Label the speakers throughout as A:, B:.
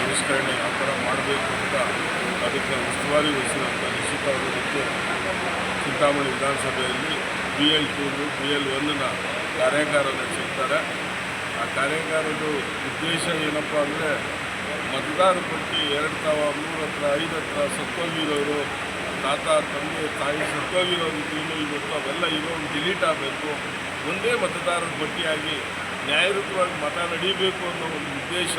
A: ಪರಿಷ್ಕರಣೆ ಯಾವ ಥರ ಮಾಡಬೇಕು ಅಂತ ಅದಕ್ಕೆ ಉಸ್ತುವಾರಿ ವಹಿಸಿದಂಥ ನಿಶ್ಚಿತ ಅವರ ಜೊತೆ ಚಿಂತಾಮಣಿ ವಿಧಾನಸಭೆಯಲ್ಲಿ BL2 BL1ನ ಕಾರ್ಯಾಗಾರ ನಡೆಸಿರ್ತಾರೆ. ಆ ಕಾರ್ಯಾಗಾರದ ಉದ್ದೇಶ ಏನಪ್ಪ ಅಂದರೆ ಮತದಾರ ಪಟ್ಟಿ 2003 ಹತ್ರ 5 ಹತ್ರ ಸತ್ತೋಗಿರೋರು, ತಾತ ತಂದೆ ತಾಯಿ ಸತ್ತೋಗಿರೋರು ಇವತ್ತು ಅವೆಲ್ಲ ಇರೋರು ಡಿಲೀಟ್ ಆಗಬೇಕು, ಒಂದೇ ಮತದಾರರ ಪಟ್ಟಿಯಾಗಿ ನ್ಯಾಯಯುತವಾಗಿ ಮತ ನಡೀಬೇಕು ಅನ್ನೋ ಒಂದು ಉದ್ದೇಶ.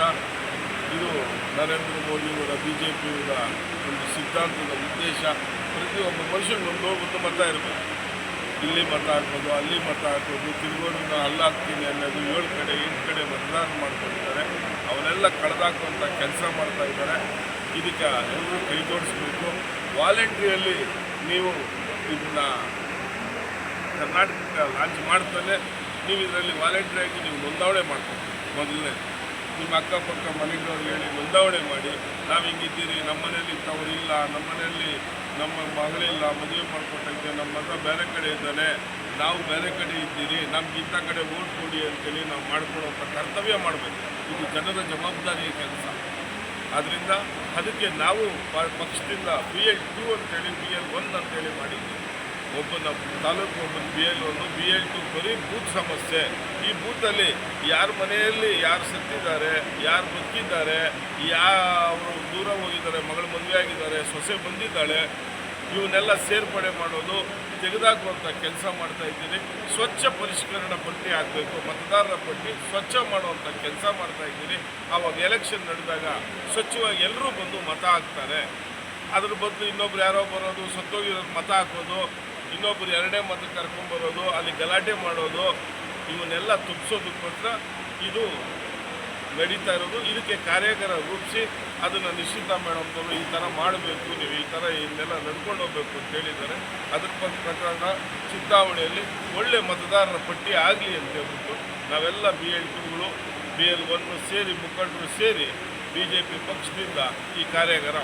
A: ಇದು ನರೇಂದ್ರ ಮೋದಿಯವರ BJPಯವರ ಒಂದು ಸಿದ್ಧಾಂತದ ಉದ್ದೇಶ. ಪ್ರತಿಯೊಬ್ಬ ಮನುಷ್ಯನಿಗೊಂದು ಮತ ಇರಬೇಕು. ಇಲ್ಲಿ ಮತ ಹಾಕೋದು, ಅಲ್ಲಿ ಮತ ಹಾಕೋದು, ತಿರುಗೋರನ್ನ ಹಲ್ಲಾಗ್ತೀನಿ ಅನ್ನೋದು 7 ಕಡೆ 8 ಕಡೆ ಮತದಾನ ಮಾಡ್ಕೊಂಡಿದ್ದಾರೆ. ಅವನ್ನೆಲ್ಲ ಕಳೆದಾಕುವಂಥ ಕೆಲಸ ಮಾಡ್ತಾ ಇದ್ದಾರೆ. ಇದಕ್ಕೆ ಎಲ್ಲರೂ ಕೈ ಜೋಡಿಸ್ಬೇಕು. ವಾಲಂಟ್ರಿಯಲ್ಲಿ ನೀವು ಇದನ್ನು ಕರ್ನಾಟಕಕ್ಕೆ ಲಾಂಚ್ ಮಾಡ್ತಾನೆ ನೀವು ಇದರಲ್ಲಿ ವಾಲಂಟ್ರಿಯಾಗಿ ನೀವು ನೋಂದಾವಣೆ ಮಾಡ್ಕೊಂಡು ಮೊದಲನೇ ನಿಮ್ಮ ಅಕ್ಕಪಕ್ಕ ಮನೆಗಳವ್ರಿಗೆ ಹೇಳಿ ನೋಂದಾವಣೆ ಮಾಡಿ, ನಾವು ಹಿಂಗಿದ್ದೀರಿ, ನಮ್ಮ ಮನೇಲಿ ಇಂಥವ್ರು ಇಲ್ಲ, ನಮ್ಮ ಮನೆಯಲ್ಲಿ ನಮ್ಮ ಮಗಳಿಲ್ಲ, ಮದುವೆ ಮಾಡಿಕೊಟ್ಟಂತೆ ನಮ್ಮ ಮಗ ಬೇರೆ ಕಡೆ ಇದ್ದಾನೆ, ನಾವು ಬೇರೆ ಕಡೆ ಇದ್ದೀರಿ, ನಮ್ಗೆ ಇಂಥ ಕಡೆ ಓಟ್ ಕೊಡಿ ಅಂತೇಳಿ ನಾವು ಮಾಡ್ಕೊಳ್ಳೋಂಥ ಕರ್ತವ್ಯ ಮಾಡಬೇಕು. ಇದು ಜನರ ಜವಾಬ್ದಾರಿಯ ಕೆಲಸ. ಆದ್ದರಿಂದ ಅದಕ್ಕೆ ನಾವು ಪಕ್ಷದಿಂದ BL2 ಅಂತೇಳಿ BL1 ಅಂತೇಳಿ ಮಾಡಿದ್ದೀವಿ. ಒಬ್ಬ ನಮ್ಮ ತಾಲೂಕು ಒಬ್ಬ BL1 BL2 ಬರೀ ಬೂತ್ ಸಮಸ್ಯೆ. ಈ ಬೂತಲ್ಲಿ ಯಾರ ಮನೆಯಲ್ಲಿ ಯಾರು ಸತ್ತಿದ್ದಾರೆ, ಯಾರು ಬದುಕಿದ್ದಾರೆ, ಅವರು ದೂರ ಹೋಗಿದ್ದಾರೆ, ಮಗಳು ಮದುವೆ ಆಗಿದ್ದಾರೆ, ಸೊಸೆ ಬಂದಿದ್ದಾಳೆ, ಇವನ್ನೆಲ್ಲ ಸೇರ್ಪಡೆ ಮಾಡೋದು, ತೆಗೆದಾಕುವಂಥ ಕೆಲಸ ಮಾಡ್ತಾ ಇದ್ದೀನಿ. ಸ್ವಚ್ಛ ಪರಿಷ್ಕರಣಾ ಪಟ್ಟಿ ಆಗಬೇಕು, ಮತದಾರರ ಪಟ್ಟಿ ಸ್ವಚ್ಛ ಮಾಡುವಂಥ ಕೆಲಸ ಮಾಡ್ತಾ ಇದ್ದೀನಿ. ಆವಾಗ ಎಲೆಕ್ಷನ್ ನಡೆದಾಗ ಸ್ವಚ್ಛವಾಗಿ ಎಲ್ಲರೂ ಬಂದು ಮತ ಹಾಕ್ತಾರೆ. ಅದ್ರ ಬದಲು ಇನ್ನೊಬ್ರು ಯಾರೋ ಬರೋದು, ಸತ್ತೋಗಿರೋದು ಮತ ಹಾಕೋದು, ಇನ್ನೊಬ್ಬರು 2ನೇ ಮತಕ್ಕೆ ಕರ್ಕೊಂಬರೋದು, ಅಲ್ಲಿ ಗಲಾಟೆ ಮಾಡೋದು, ಇವನ್ನೆಲ್ಲ ತುಂಬಿಸೋದಕ್ಕೋಸ್ಕರ ಇದು ನಡೀತಾ ಇರೋದು. ಇದಕ್ಕೆ ಕಾರ್ಯಾಗಾರ ರೂಪಿಸಿ ಅದನ್ನು ನಿಶ್ಚಿತ ಮೇಡಮ್ನವರು ಈ ಥರ ಮಾಡಬೇಕು, ನೀವು ಈ ಥರ ಇದನ್ನೆಲ್ಲ ನಡ್ಕೊಂಡು ಹೋಗ್ಬೇಕು ಅಂತ ಹೇಳಿದ್ದಾರೆ. ಅದ್ರ ಪ್ರಕಾರ ಚಿಂತಾಮಣಿಯಲ್ಲಿ ಒಳ್ಳೆ ಮತದಾರರ ಪಟ್ಟಿ ಆಗಲಿ ಅಂತ ಹೇಳ್ಬಿಟ್ಟು ನಾವೆಲ್ಲ BL2ಗಳು BL1 ಸೇರಿ ಮುಖಂಡರು ಸೇರಿ BJP ಪಕ್ಷದಿಂದ ಈ ಕಾರ್ಯಾಗಾರ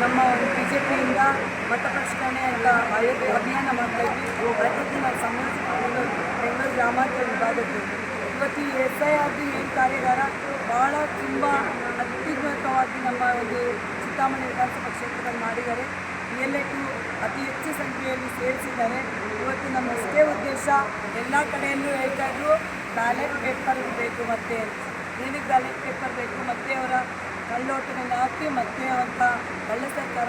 B: ನಮ್ಮ ಒಂದು BJPಯಿಂದ ಮತ ಪರಿಷ್ಕರಣೆ ಅಂತ ಅಭಿಯಾನ ಮಾಡ್ತಾಯಿದ್ವಿ. ಅದಕ್ಕೆ ನಾವು ಸಂಬಂಧಿಸಿಕೊಂಡು ಬೆಂಗಳೂರು ಗ್ರಾಮಾಂತರ ವಿಭಾಗದ್ದು ಇವತ್ತು ಈ SIRದು ಏನು ಕಾರ್ಯಾಗಾರ ಭಾಳ ತುಂಬ ಅತ್ಯುನ್ನತವಾಗಿ ನಮ್ಮ ಒಂದು ಚಿಂತಾಮಣಿ ವಿಧಾನಸಭಾ ಕ್ಷೇತ್ರದಲ್ಲಿ ಮಾಡಿದ್ದಾರೆ. BL2 ಅತಿ ಹೆಚ್ಚು ಸಂಖ್ಯೆಯಲ್ಲಿ ಸೇರಿಸಿದ್ದಾರೆ. ಇವತ್ತು ನಮ್ಮ ಇಷ್ಟೇ ಉದ್ದೇಶ, ಎಲ್ಲ ಕಡೆಯಲ್ಲೂ ಹೇಳ್ತಾ ಇದ್ರು ಬ್ಯಾಲೆಟ್ ಪೇಪರ್ ಬೇಕು, ಮತ್ತು ಏನಕ್ಕೆ ಬ್ಯಾಲೆಟ್ ಪೇಪರ್ ಬೇಕು, ಮತ್ತು ಅವರ ಕಳ್ಳೋಟಗಳನ್ನು ಹಾಕಿ ಮತ್ತೆ ಅಂತ ಕಳ್ಳ ಸರ್ಕಾರ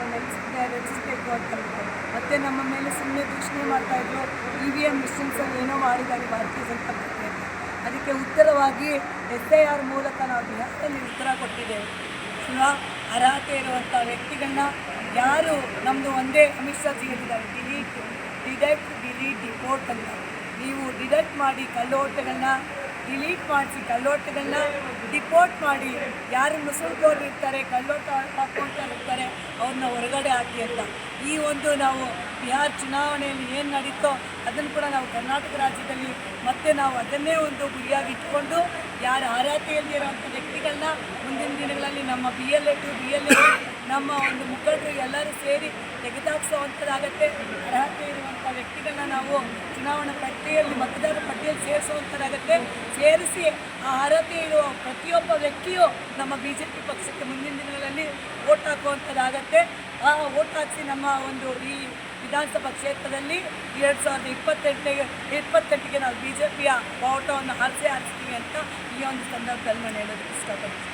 B: ರಚಿಸಬೇಕು ಅಂತ ಮತ್ತೆ ನಮ್ಮ ಮೇಲೆ ಸುಮ್ಮನೆ ದೂಷಣೆ ಮಾಡ್ತಾಯಿದ್ರು. EVM ಮಿಷನ್ಸಲ್ಲಿ ಏನೋ ಮಾಡಿದ್ದಾರೆ ಭಾರತೀಯ ಜನತಾ ಪಾರ್ಟಿ ಅಂತ. ಅದಕ್ಕೆ ಉತ್ತರವಾಗಿ SIR ಮೂಲಕ ನಾವು ಬಿಹಾರದಲ್ಲಿ ಉತ್ತರ ಕೊಟ್ಟಿದ್ದೇವೆ. ಅರ್ಹತೆ ಇರುವಂಥ ವ್ಯಕ್ತಿಗಳನ್ನ ಯಾರು ನಮ್ಮದು ಒಂದೇ ಅಮಿತ್ ಶಾ ಜಿ ಹೇಳಿದ್ದಾರೆ, ಡಿಲೀಟ್ ಡಿಪೋರ್ಟ್ ಅಂತ. ನೀವು ಡಿಡಕ್ಟ್ ಮಾಡಿ ಕಳ್ಳೋಟಗಳನ್ನ, ಡಿಲೀಟ್ ಮಾಡಿಸಿ ಕಳ್ಳೋಟಗಳನ್ನ ಡಿಪೋರ್ಟ್ ಮಾಡಿ, ಯಾರು ಮುಸುಲ್ಕೋರು ಇರ್ತಾರೆ, ಕಳ್ಳೋಟ ಹಾಕ್ಕೊಂತಾರೆ ಇರ್ತಾರೆ, ಅವ್ರನ್ನ ಹೊರಗಡೆ ಹಾಕಿ ಅಂತ. ಈ ಒಂದು ನಾವು ಬಿಹಾರ ಚುನಾವಣೆಯಲ್ಲಿ ಏನು ನಡೀತೋ ಅದನ್ನು ಕೂಡ ನಾವು ಕರ್ನಾಟಕ ರಾಜ್ಯದಲ್ಲಿ ಮತ್ತೆ ನಾವು ಅದನ್ನೇ ಒಂದು ಗುರಿಯಾಗಿ ಇಟ್ಕೊಂಡು ಯಾರು ಅರ್ಹತೆಯಲ್ಲಿ ಇರುವಂಥ ವ್ಯಕ್ತಿಗಳನ್ನ ಮುಂದಿನ ದಿನಗಳಲ್ಲಿ ನಮ್ಮ BL2 BL1 ನಮ್ಮ ಒಂದು ಮುಖಂಡರು ಎಲ್ಲರೂ ಸೇರಿ ತೆಗೆದುಹಾಕಿಸುವಂಥದ್ದಾಗತ್ತೆ. ಅರ್ಹತೆ ಇರುವಂಥ ವ್ಯಕ್ತಿಗಳನ್ನ ನಾವು ಚುನಾವಣಾ ಪಟ್ಟಿಯಲ್ಲಿ ಮತದಾರರ ಪಟ್ಟಿಯಲ್ಲಿ ಸೇರಿಸುವಂಥದ್ದಾಗತ್ತೆ. ಸೇರಿಸಿ ಆ ಅರ್ಹತೆ ಇರುವ ಪ್ರತಿಯೊಬ್ಬ ವ್ಯಕ್ತಿಯು ನಮ್ಮ BJP ಪಕ್ಷಕ್ಕೆ ಮುಂದಿನ ದಿನಗಳಲ್ಲಿ ವೋಟ್ ಹಾಕುವಂಥದ್ದಾಗತ್ತೆ. ಆ ವೋಟ್ ಹಾಕಿಸಿ ನಮ್ಮ ಒಂದು ಈ ವಿಧಾನಸಭಾ ಕ್ಷೇತ್ರದಲ್ಲಿ 2028ಗೆ ನಾವು BJPಯ ಬಾವುಟವನ್ನು ಆರಿಸ್ತೀವಿ ಅಂತ ಈ ಒಂದು ಸಂದರ್ಭದಲ್ಲಿ ನಾನು ಹೇಳೋದಕ್ಕೆ ಇಷ್ಟಪಡ್ತೀನಿ.